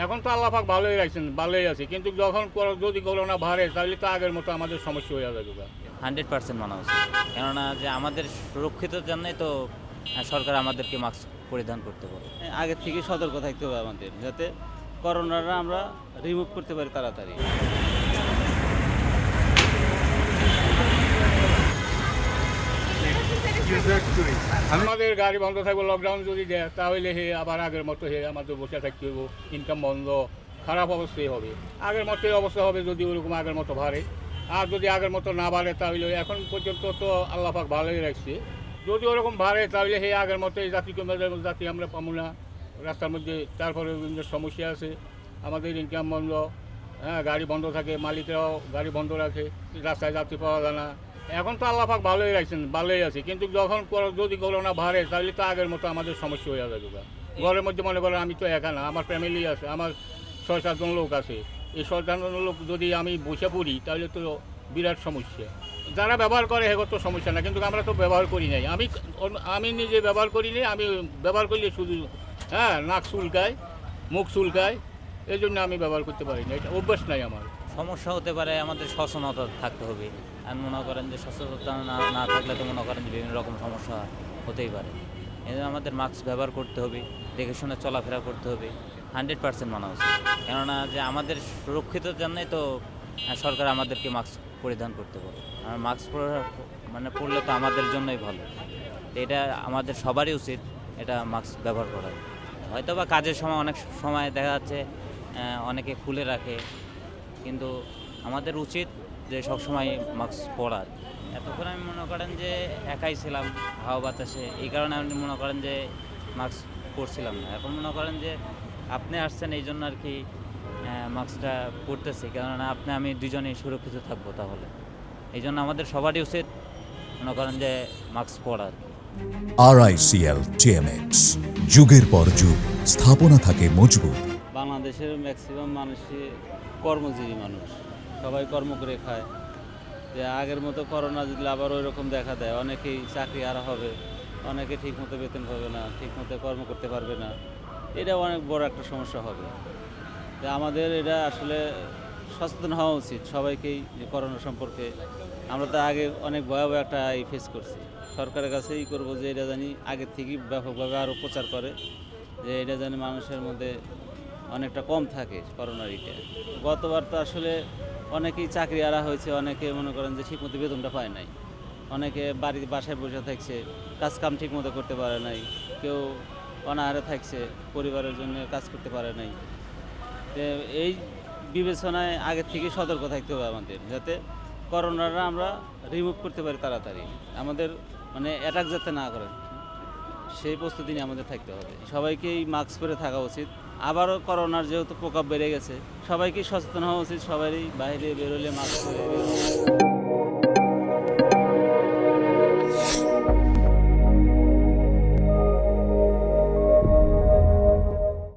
এখন তো আল্লাহ পাক ভালোই রাখছেন, ভালোই আছে, কিন্তু যখন যদি করোনা বাড়ে তাহলে তো আগের মতো আমাদের সমস্যা হয়ে যাবে। 100% মানা উচিত, কেননা যে আমাদের সুরক্ষিতের জন্যই তো সরকার আমাদেরকে মাস্ক পরিধান করতে বলে। আগের থেকে সতর্ক থাকতে হবে আমাদের, যাতে করোনাটা আমরা রিমুভ করতে পারি তাড়াতাড়ি। আমাদের গাড়ি বন্ধ থাকবে, লকডাউন যদি দেয় তাহলে আবার আগের মতো আমাদের বসে থাকতে হবে, ইনকাম বন্ধ, খারাপ অবস্থাই হবে। আগের মতোই অবস্থা হবে যদি ওরকম আগের মতো বাড়ে। আর যদি আগের মতো না বাড়ে তাহলে এখন পর্যন্ত তো আল্লাহ পাক ভালোই রাখছে। যদি ওরকম বাড়ে তাহলে আগের মতোই জাতি জাতি আমরা পাবো না রাস্তার মধ্যে। তারপরে বিভিন্ন সমস্যা আছে, আমাদের ইনকাম বন্ধ, হ্যাঁ, গাড়ি বন্ধ থাকে, মালিকরাও গাড়ি বন্ধ রাখে, রাস্তায় যাত্রী পাওয়া যায় না। এখন তো আল্লাহ পাক ভালোই রাখছেন, ভালোই আছে, কিন্তু যখন যদি করোনা বাড়ে তাহলে তো আগের মতো আমাদের সমস্যা হয়ে যাবে। ঘরের মধ্যে মনে করেন আমি তো একা না, আমার ফ্যামিলি আছে, আমার 6-7 জন লোক আছে। এই 6-7 জন লোক যদি আমি বসে পড়ি তাহলে তো বিরাট সমস্যা। যারা ব্যবহার করে হেগো তো সমস্যা না, কিন্তু আমরা তো ব্যবহার করি নাই। আমি নিজে ব্যবহার করি নি, আমি ব্যবহার করলে শুধু নাক চুলকায়, মুখ চুলকায়, এই জন্য আমি ব্যবহার করতে পারি না, এটা অভ্যাস নাই আমার। সমস্যা হতে পারে, আমাদের সচেতনতা থাকতে হবে। আর মনে করেন যে সচেতনতা না থাকলে তো মনে করেন যে বিভিন্ন রকম সমস্যা হতেই পারে। এই জন্য আমাদের মাস্ক ব্যবহার করতে হবে, দেখে শুনে চলাফেরা করতে হবে। 100% মানা উচিত, কেননা যে আমাদের সুরক্ষিতের জন্যই তো সরকার আমাদেরকে মাস্ক পরিধান করতে বলে। আর মাস্ক পরলে তো আমাদের জন্যই ভালো। তো এটা আমাদের সবারই উচিত এটা মাস্ক ব্যবহার করা। হয়তো বা কাজের সময় অনেক সময় দেখা যাচ্ছে অনেকে খুলে রাখে, কিন্তু আমাদের উচিত যে সবসময় মাস্ক পরার। এতক্ষণ আমি মনে করেন যে একাই ছিলাম হাওয়া বাতাসে, এই কারণে আমি মনে করেন যে মাস্ক পরছিলাম না। এখন মনে করেন যে আপনি আসছেন এই জন্য আর কি মাস্কটা পরতেছি, কেননা আমি দুজনেই সুরক্ষিত থাকবো। তাহলে এই জন্য আমাদের সবারই উচিত মনে করেন যে মাস্ক পরার। RICL TMX, যুগের পর যুগ স্থাপনা থাকে মজবুত। বাংলাদেশের ম্যাক্সিমাম মানুষই কর্মজীবী মানুষ, সবাই কর্ম করে খায়। যে আগের মতো করোনা যদি আবার ওই রকম দেখা দেয়, অনেকেই চাকরি হারা হবে, অনেকে ঠিকমতো বেতন পাবে না, ঠিকমতো কর্ম করতে পারবে না। এটা অনেক বড় একটা সমস্যা হবে। যে আমাদের এটা আসলে সচেতন হওয়া উচিত সবাইকেই, যে করোনা সম্পর্কে। আমরা তো আগে অনেক ভয়াবহ একটা ফেস করছি। সরকারের কাছেই করবো যে এটা জানি আগের থেকেই ব্যাপকভাবে আরও প্রচার করে, যে এটা জানি মানুষের মধ্যে অনেকটা কম থাকে করোনার ইটা। গতবার তো আসলে অনেকেই চাকরি হারা হয়েছে, অনেকে মনে করেন যে ঠিকমতো বেতনটা পায় নাই, অনেকে বাসায় বসে থাকছে, কাজকাম ঠিকমতো করতে পারে নাই, কেউ অনাহারে থাকছে, পরিবারের জন্য কাজ করতে পারে নাই। তো এই বিবেচনায় আগের থেকে সতর্ক থাকতে হবে আমাদের, যাতে করোনাটা আমরা রিমুভ করতে পারি তাড়াতাড়ি, আমাদের অ্যাটাক যাতে না করে সেই প্রস্তুতি নিয়ে আমাদের থাকতে হবে। সবাইকেই মাস্ক পরে থাকা উচিত। আবারও করোনার যেহেতু প্রকোপ বেড়ে গেছে, সবাইকেই সচেতন হওয়া উচিত, সবারই বাইরে বেরোলে মাস্ক পরে বেরোনো।